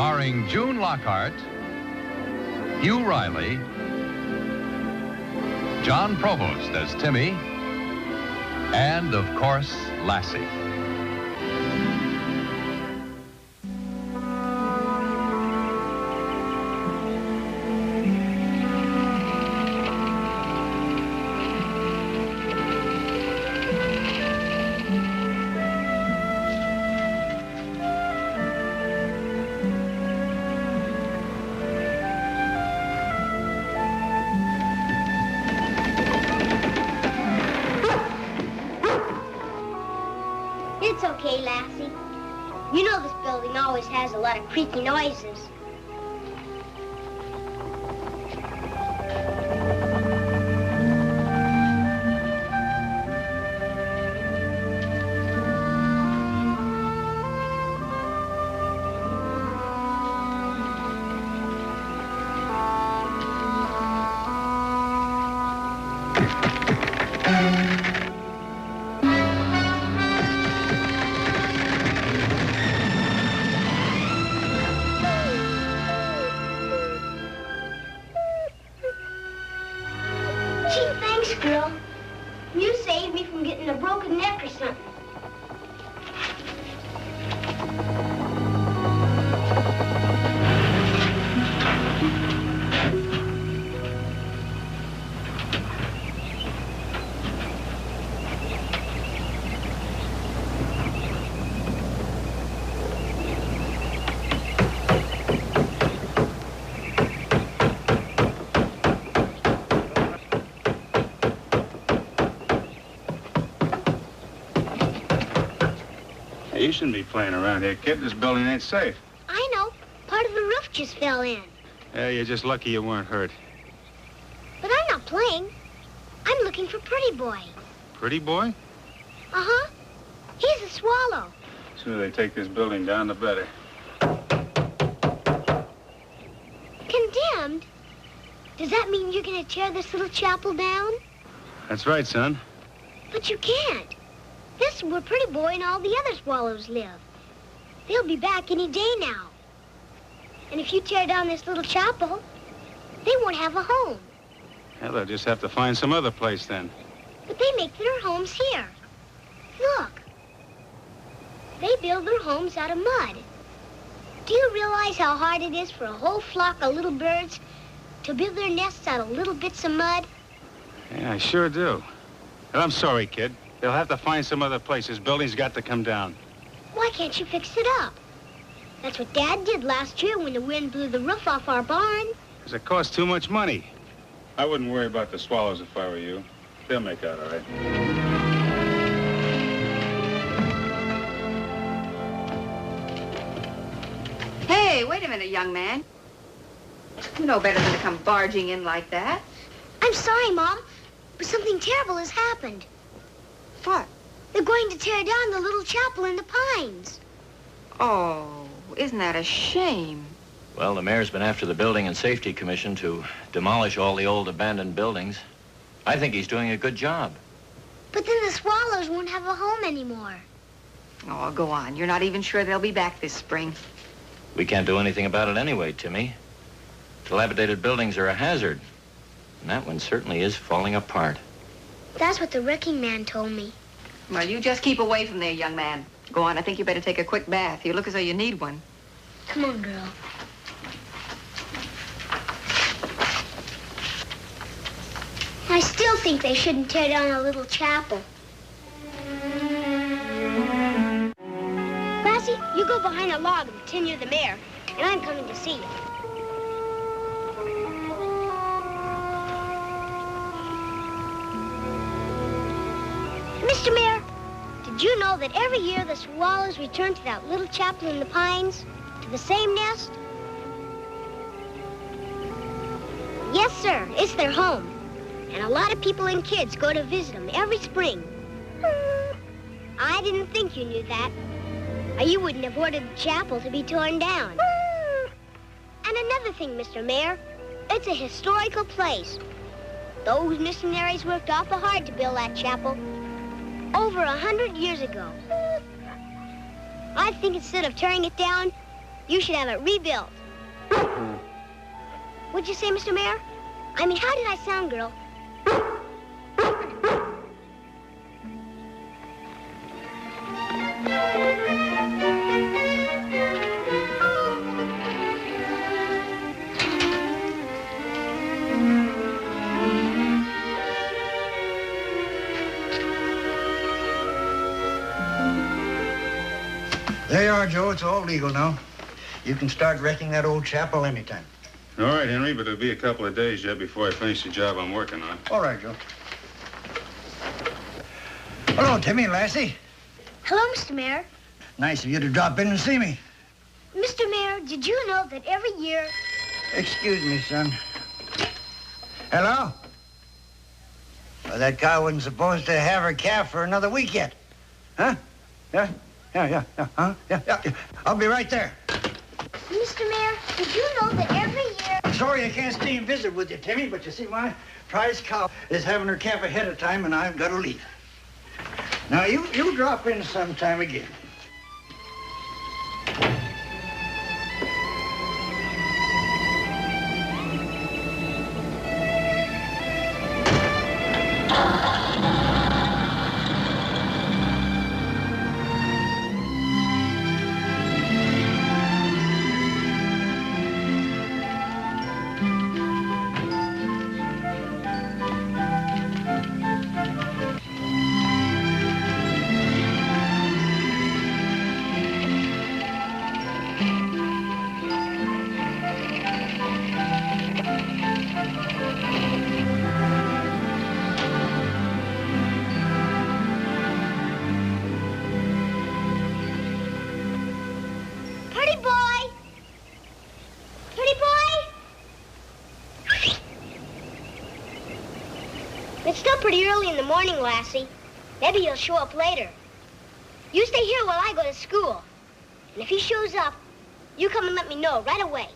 Starring June Lockhart, Hugh Riley, John Provost as Timmy, and, of course, Lassie. It's okay, Lassie. You know this building always has a lot of creaky noises. Gee, thanks, girl. You saved me from getting a broken neck or something. You shouldn't be playing around here, kid. This building ain't safe. I know. Part of the roof just fell in. Yeah, you're just lucky you weren't hurt. But I'm not playing. I'm looking for Pretty Boy. Pretty boy? Uh-huh. He's a swallow. The sooner they take this building down, the better. Condemned? Does that mean you're going to tear this little chapel down? That's right, son. But you can't. This is where Pretty Boy and all the other swallows live. They'll be back any day now. And if you tear down this little chapel, they won't have a home. Hell, they'll just have to find some other place then. But they make their homes here. Look. They build their homes out of mud. Do you realize how hard it is for a whole flock of little birds to build their nests out of little bits of mud? Yeah, I sure do. Well, I'm sorry, kid. They'll have to find some other place. This building's got to come down. Why can't you fix it up? That's what Dad did last year when the wind blew the roof off our barn. Because it costs too much money. I wouldn't worry about the swallows if I were you. They'll make out all right. Hey, wait a minute, young man. You know better than to come barging in like that. I'm sorry, Mom, but something terrible has happened. What? They're going to tear down the little chapel in the pines. Oh, isn't that a shame? Well, the mayor's been after the Building and Safety Commission to demolish all the old abandoned buildings. I think he's doing a good job. But then the swallows won't have a home anymore. Oh, go on. You're not even sure they'll be back this spring. We can't do anything about it anyway, Timmy. Dilapidated buildings are a hazard. And that one certainly is falling apart. That's what the wrecking man told me. Well, you just keep away from there, young man. Go on, I think you better take a quick bath. You look as though you need one. Come on, girl. I still think they shouldn't tear down a little chapel. Lassie, you go behind a log and pretend you're the mayor, and I'm coming to see you. Mr. Mayor, did you know that every year the swallows return to that little chapel in the pines, to the same nest? Yes, sir, it's their home. And a lot of people and kids go to visit them every spring. I didn't think you knew that. Or you wouldn't have ordered the chapel to be torn down. And another thing, Mr. Mayor, it's a historical place. Those missionaries worked awful hard to build that chapel. Over 100 years ago. I think instead of tearing it down, You should have it rebuilt. What'd you say, Mr. Mayor? I mean, how did I sound, girl? There you are, Joe. It's all legal now. You can start wrecking that old chapel anytime. All right, Henry, but it'll be a couple of days yet before I finish the job I'm working on. All right, Joe. Hello, Timmy and Lassie. Hello, Mr. Mayor. Nice of you to drop in and see me. Mr. Mayor, did you know that every year... Excuse me, son. Hello? Well, that cow wasn't supposed to have her calf for another week yet. Huh? Yeah? Yeah. Huh? Yeah. I'll be right there. Mr. Mayor, did you know that every year... Sorry I can't stay and visit with you, Timmy, but you see, my prize cow is having her calf ahead of time, and I've got to leave. Now, you drop in sometime again. It's still pretty early in the morning, Lassie. Maybe he'll show up later. You stay here while I go to school. And if he shows up, you come and let me know right away.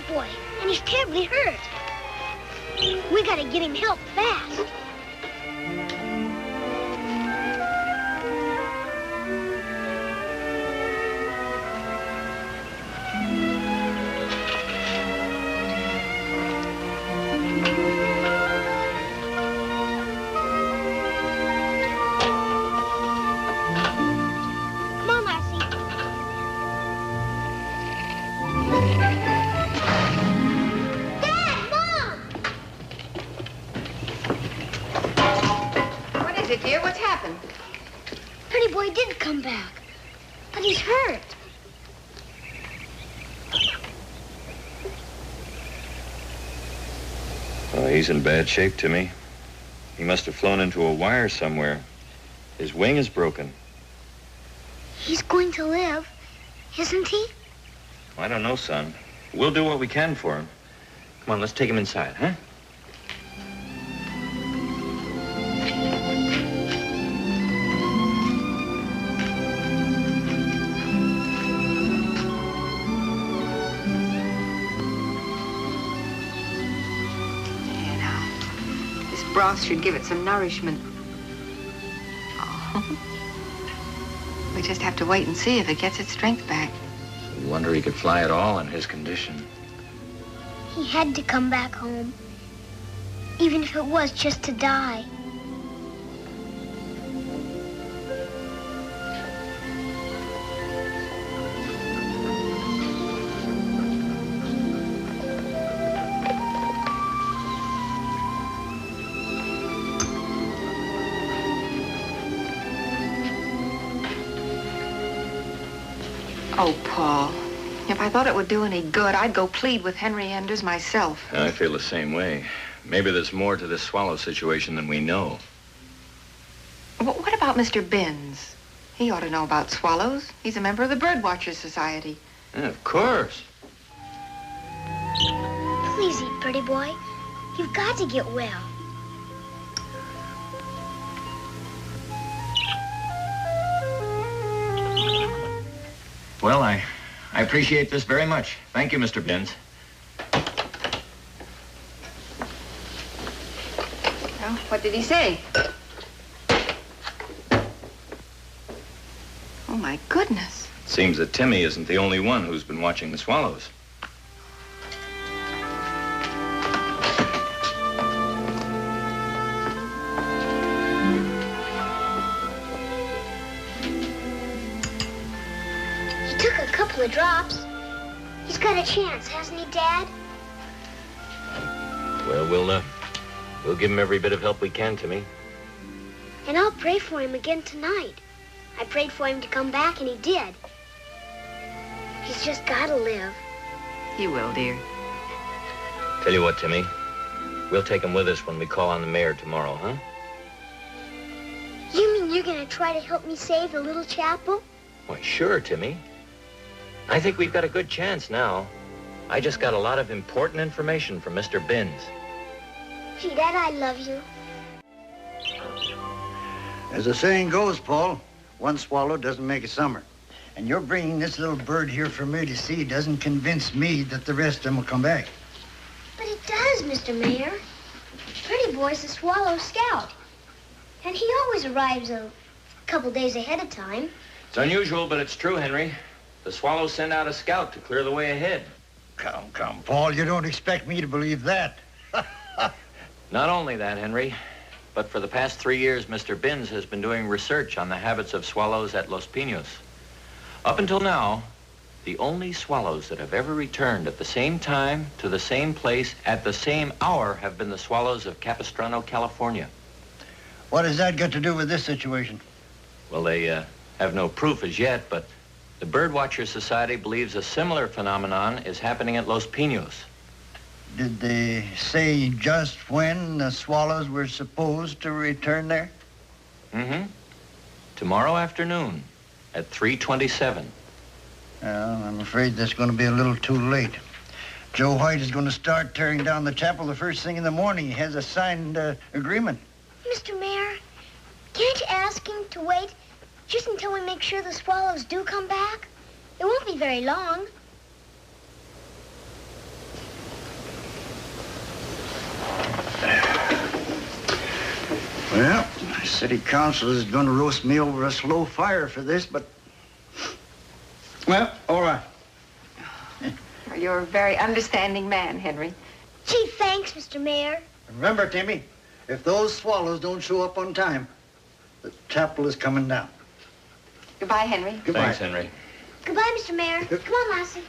Boy, and he's terribly hurt. We gotta get him help fast. Come on, Lassie. Dear, what's happened? Pretty boy did come back, but he's hurt. Well, he's in bad shape, Timmy. He must have flown into a wire somewhere. His wing is broken. He's going to live, isn't he? I don't know, son. We'll do what we can for him. Come on, let's take him inside, huh? broth should give it some nourishment. Oh. We just have to wait and see if it gets its strength back. I wonder he could fly at all in his condition. He had to come back home, even if it was just to die. Oh, Paul, if I thought it would do any good, I'd go plead with Henry Enders myself. I feel the same way. Maybe there's more to this swallow situation than we know. What about Mr. Binns? He ought to know about swallows. He's a member of the Birdwatchers Society. Yeah, of course. Please eat, pretty boy. You've got to get well. Well, I appreciate this very much. Thank you, Mr. Binns. Well, what did he say? Oh, my goodness. It seems that Timmy isn't the only one who's been watching the swallows. The drops. He's got a chance, hasn't he, Dad? Well, we'll give him every bit of help we can, Timmy. And I'll pray for him again tonight. I prayed for him to come back, and he did. He's just got to live. He will, dear. Tell you what, Timmy. We'll take him with us when we call on the mayor tomorrow, huh? You mean you're going to try to help me save the little chapel? Why, sure, Timmy. I think we've got a good chance now. I just got a lot of important information from Mr. Binns. Gee, Dad, I love you. As the saying goes, Paul, one swallow doesn't make a summer. And you're bringing this little bird here for me to see doesn't convince me that the rest of them will come back. But it does, Mr. Mayor. Pretty Boy's the swallow scout. And he always arrives a couple days ahead of time. It's unusual, but it's true, Henry. The swallows send out a scout to clear the way ahead. Come, Paul, you don't expect me to believe that. Not only that, Henry, but for the past 3 years, Mr. Binns has been doing research on the habits of swallows at Los Pinos. Up until now, the only swallows that have ever returned at the same time, to the same place, at the same hour, have been the swallows of Capistrano, California. What has that got to do with this situation? Well, they have no proof as yet, but the Birdwatchers Society believes a similar phenomenon is happening at Los Pinos. Did they say just when the swallows were supposed to return there? Mm-hmm. Tomorrow afternoon at 3:27. Well, I'm afraid that's going to be a little too late. Joe White is going to start tearing down the chapel the first thing in the morning. He has a signed agreement. Mr. Mayor, can't you ask him to wait just until we make sure the swallows do come back? It won't be very long. Well, city council is going to roast me over a slow fire for this, but... Well, all right. You're a very understanding man, Henry. Gee, thanks, Mr. Mayor. Remember, Timmy, if those swallows don't show up on time, the chapel is coming down. Goodbye, Henry. Goodbye. Thanks, Henry. Goodbye, Mr. Mayor. Come on, Lassie.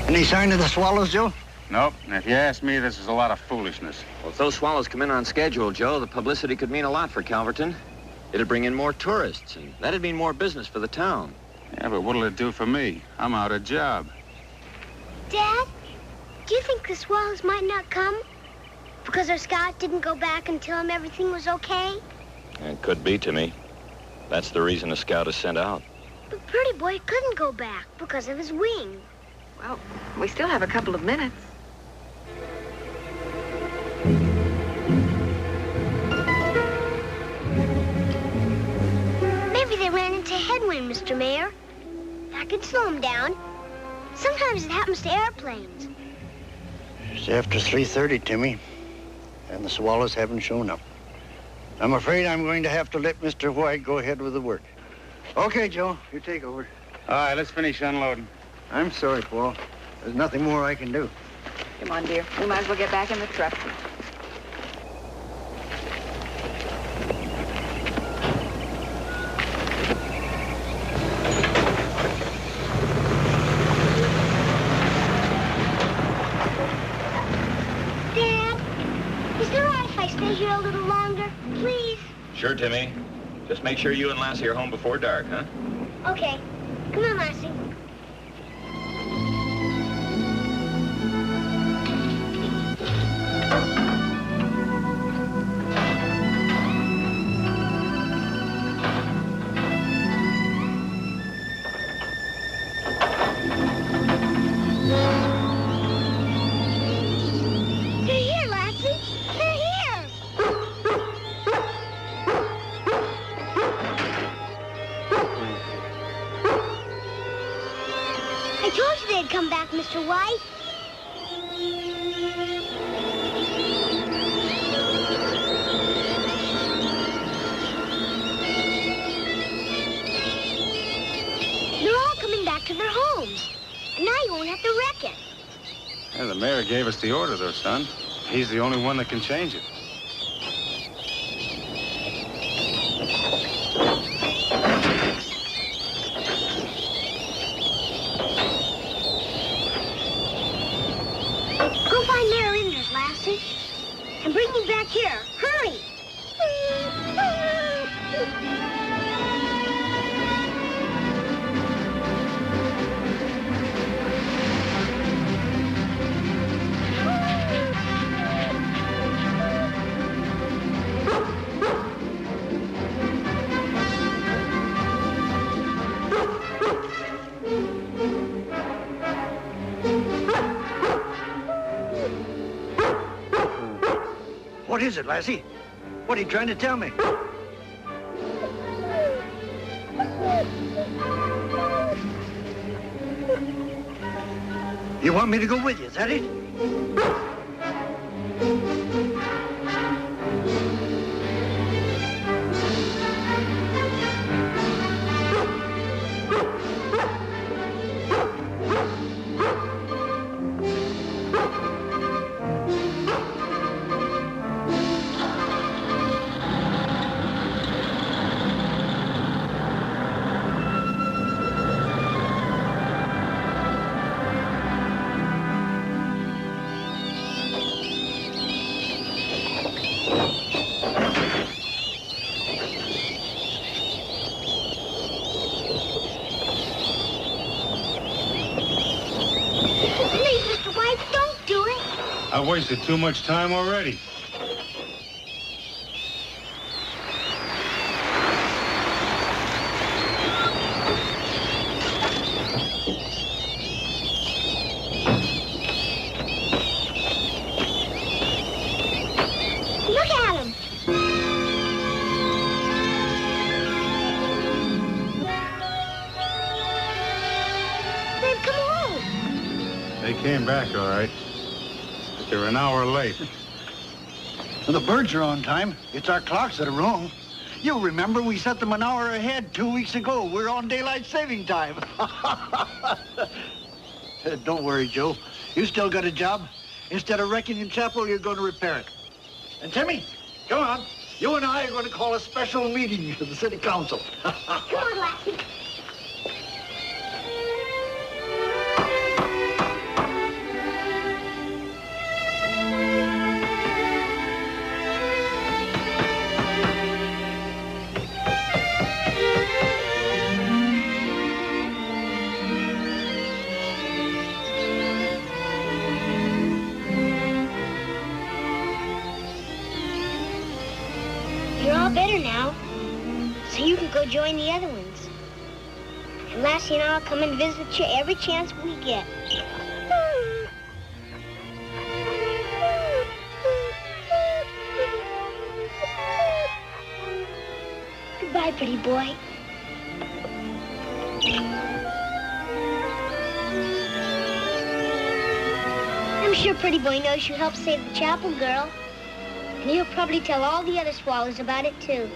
Any sign of the swallows, Joe? Nope. And if you ask me, this is a lot of foolishness. Well, if those swallows come in on schedule, Joe, the publicity could mean a lot for Calverton. It'd bring in more tourists, and that'd mean more business for the town. Yeah, but what'll it do for me? I'm out of job. Dad, do you think the swallows might not come? Because our scout didn't go back and tell him everything was okay? It could be, Timmy. That's the reason a scout is sent out. But Pretty Boy couldn't go back because of his wing. Well, we still have a couple of minutes. headwind, Mr. Mayor. That could slow him down. Sometimes it happens to airplanes. It's after 3:30, Timmy, and the swallows haven't shown up. I'm afraid I'm going to have to let Mr. White go ahead with the work. Okay, Joe, you take over. All right, let's finish unloading. I'm sorry, Paul. There's nothing more I can do. Come on, dear. We might as well get back in the truck. Is it all right if I stay here a little longer, please? Sure, Timmy. Just make sure you and Lassie are home before dark, huh? Okay. Come on, Lassie. Come back, Mr. White. They're all coming back to their homes. And now you won't have to wreck it. Yeah, the mayor gave us the order, though, son. He's the only one that can change it. And bring me back here. Hurry! What is it, Lassie? What are you trying to tell me? You want me to go with you, is that it? I wasted too much time already. Look at him. They've come home. They came back, all right. They're an hour late. Well, the birds are on time. It's our clocks that are wrong. You remember we set them an hour ahead 2 weeks ago. We're on daylight saving time. Don't worry, Joe. You still got a job. Instead of wrecking in chapel, you're going to repair it. And Timmy, come on. You and I are going to call a special meeting of the city council. Come on, Lassie. You're all better now, so you can go join the other ones. And Lassie and I'll come and visit you every chance we get. Goodbye, pretty boy. I'm sure Pretty Boy knows you helped save the chapel girl. And he'll probably tell all the other swallows about it, too.